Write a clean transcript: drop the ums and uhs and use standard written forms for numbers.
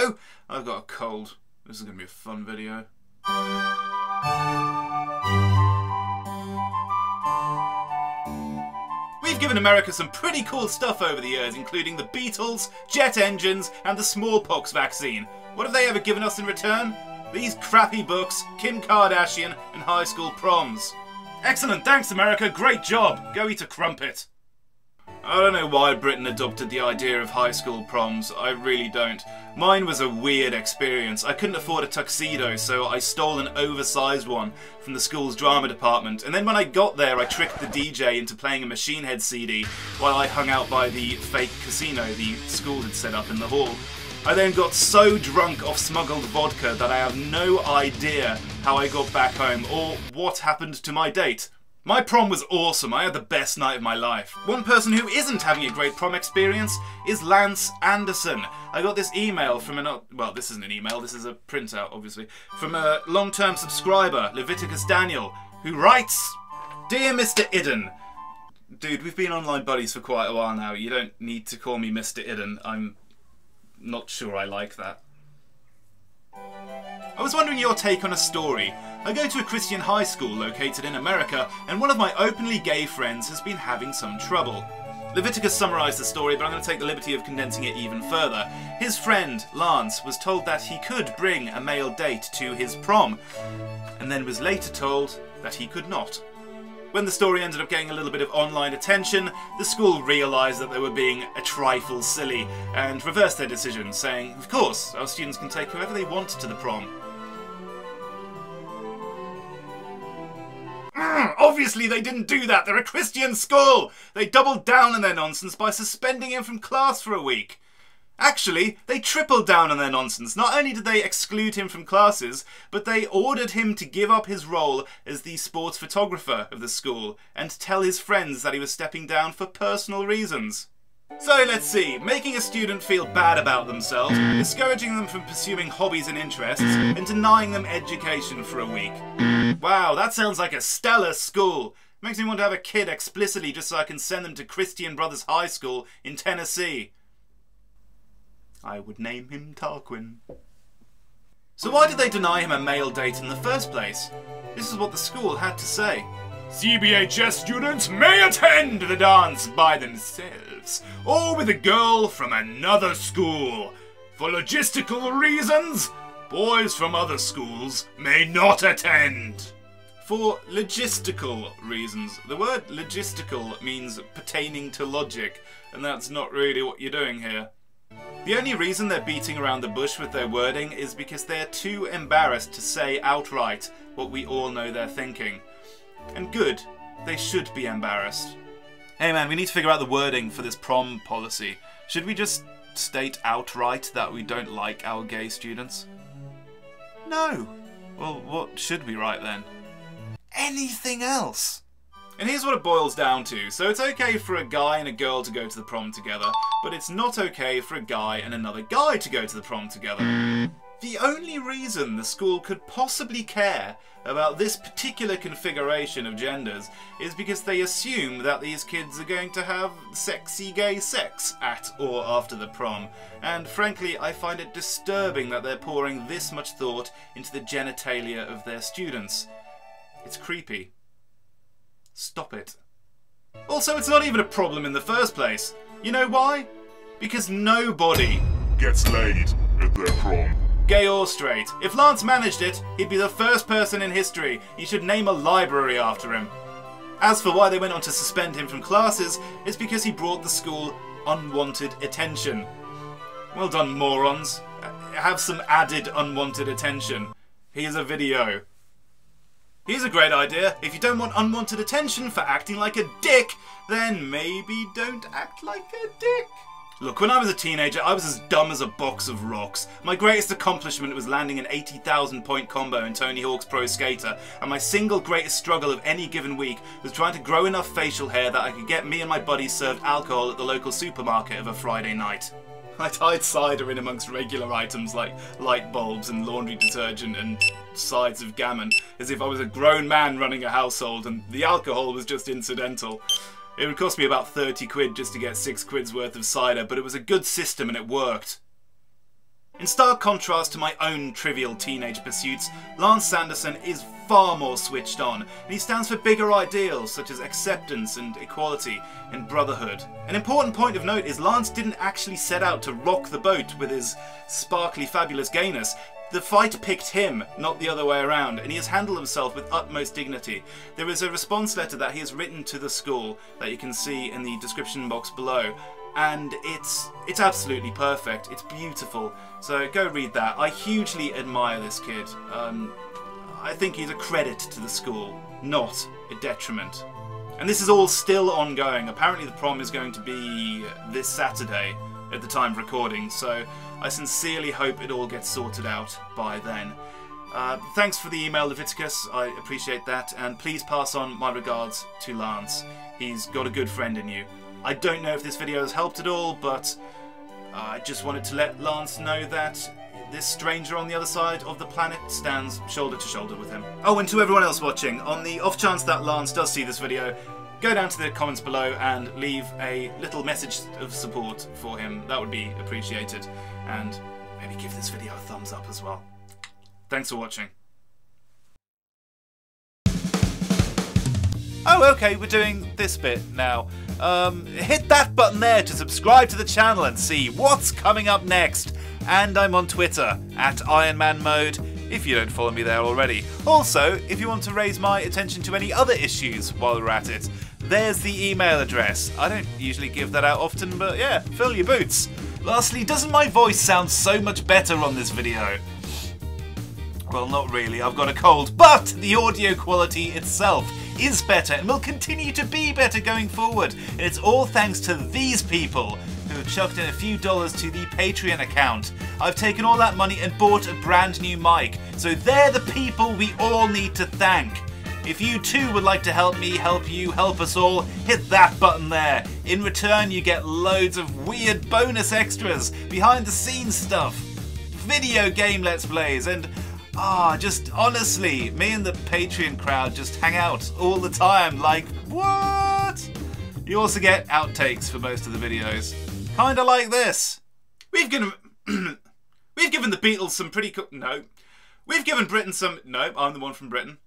Hello? I've got a cold. This is going to be a fun video. We've given America some pretty cool stuff over the years, including the Beatles, jet engines, and the smallpox vaccine. What have they ever given us in return? These crappy books, Kim Kardashian, and high school proms. Excellent, thanks America, great job. Go eat a crumpet. I don't know why Britain adopted the idea of high school proms, I really don't. Mine was a weird experience. I couldn't afford a tuxedo, so I stole an oversized one from the school's drama department, and then when I got there I tricked the DJ into playing a Machine Head CD while I hung out by the fake casino the school had set up in the hall. I then got so drunk off smuggled vodka that I have no idea how I got back home or what happened to my date. My prom was awesome, I had the best night of my life. One person who isn't having a great prom experience is Lance Anderson. I got this email from well, this isn't an email, this is a printout, obviously, from a long-term subscriber, Leviticus Daniel, who writes, "Dear Mr. Idden," dude, we've been online buddies for quite a while now, you don't need to call me Mr. Idden, I'm not sure I like that. I was wondering your take on a story. I go to a Christian high school located in America, and one of my openly gay friends has been having some trouble. Leviticus summarised the story, but I'm going to take the liberty of condensing it even further. His friend, Lance, was told that he could bring a male date to his prom, and then was later told that he could not. When the story ended up getting a little bit of online attention, the school realised that they were being a trifle silly and reversed their decision, saying, "Of course, our students can take whoever they want to the prom." Obviously they didn't do that, they're a Christian school! They doubled down on their nonsense by suspending him from class for a week. Actually, they tripled down on their nonsense. Not only did they exclude him from classes, but they ordered him to give up his role as the sports photographer of the school and tell his friends that he was stepping down for personal reasons. So let's see, making a student feel bad about themselves, discouraging them from pursuing hobbies and interests, and denying them education for a week. Wow, that sounds like a stellar school. Makes me want to have a kid explicitly just so I can send them to Christian Brothers High School in Tennessee. I would name him Tarquin. So why did they deny him a male date in the first place? This is what the school had to say. CBHS students may attend the dance by themselves, or with a girl from another school. For logistical reasons, boys from other schools may not attend. For logistical reasons. The word logistical means pertaining to logic, and that's not really what you're doing here. The only reason they're beating around the bush with their wording is because they're too embarrassed to say outright what we all know they're thinking. And good, they should be embarrassed. Hey man, we need to figure out the wording for this prom policy. Should we just state outright that we don't like our gay students? No. Well, what should we write then? Anything else. And here's what it boils down to. So it's okay for a guy and a girl to go to the prom together, but it's not okay for a guy and another guy to go to the prom together. The only reason the school could possibly care about this particular configuration of genders is because they assume that these kids are going to have sexy gay sex at or after the prom. And frankly, I find it disturbing that they're pouring this much thought into the genitalia of their students. It's creepy. Stop it. Also, it's not even a problem in the first place. You know why? Because nobody gets laid at their prom. Gay or straight. If Lance managed it, he'd be the first person in history. You should name a library after him. As for why they went on to suspend him from classes, it's because he brought the school unwanted attention. Well done, morons. Have some added unwanted attention. Here's a video. Here's a great idea. If you don't want unwanted attention for acting like a dick, then maybe don't act like a dick. Look, when I was a teenager, I was as dumb as a box of rocks. My greatest accomplishment was landing an 80,000 point combo in Tony Hawk's Pro Skater, and my single greatest struggle of any given week was trying to grow enough facial hair that I could get me and my buddies served alcohol at the local supermarket of a Friday night. I'd hide cider in amongst regular items like light bulbs and laundry detergent and sides of gammon, as if I was a grown man running a household and the alcohol was just incidental. It would cost me about 30 quid just to get 6 quid's worth of cider, but it was a good system and it worked. In stark contrast to my own trivial teenage pursuits, Lance Sanderson is far more switched on, and he stands for bigger ideals such as acceptance and equality and brotherhood. An important point of note is Lance didn't actually set out to rock the boat with his sparkly fabulous gayness. The fight picked him, not the other way around, and he has handled himself with utmost dignity. There is a response letter that he has written to the school that you can see in the description box below, and it's absolutely perfect. It's beautiful, so go read that. I hugely admire this kid. I think he's a credit to the school, not a detriment. And this is all still ongoing. Apparently the prom is going to be this Saturday at the time of recording, so I sincerely hope it all gets sorted out by then. Thanks for the email, Leviticus. I appreciate that, and please pass on my regards to Lance. He's got a good friend in you. I don't know if this video has helped at all, but I just wanted to let Lance know that this stranger on the other side of the planet stands shoulder to shoulder with him. Oh, and to everyone else watching, on the off chance that Lance does see this video, go down to the comments below and leave a little message of support for him. That would be appreciated. And maybe give this video a thumbs up as well. Thanks for watching. Oh, okay, we're doing this bit now. Hit that button there to subscribe to the channel and see what's coming up next. And I'm on Twitter, @IronManMode, if you don't follow me there already. Also, if you want to raise my attention to any other issues while we're at it, there's the email address. I don't usually give that out often, but yeah, fill your boots. Lastly, doesn't my voice sound so much better on this video? Well, not really, I've got a cold, but the audio quality itself is better and will continue to be better going forward. And it's all thanks to these people who have chucked in a few dollars to the Patreon account. I've taken all that money and bought a brand new mic, so they're the people we all need to thank. If you too would like to help me, help you, help us all, hit that button there. In return, you get loads of weird bonus extras, behind the scenes stuff, video game Let's Plays, and just honestly, me and the Patreon crowd just hang out all the time, like, what? You also get outtakes for most of the videos. Kinda like this. We've given the Beatles some pretty cool... No. We've given Britain some... No, I'm the one from Britain.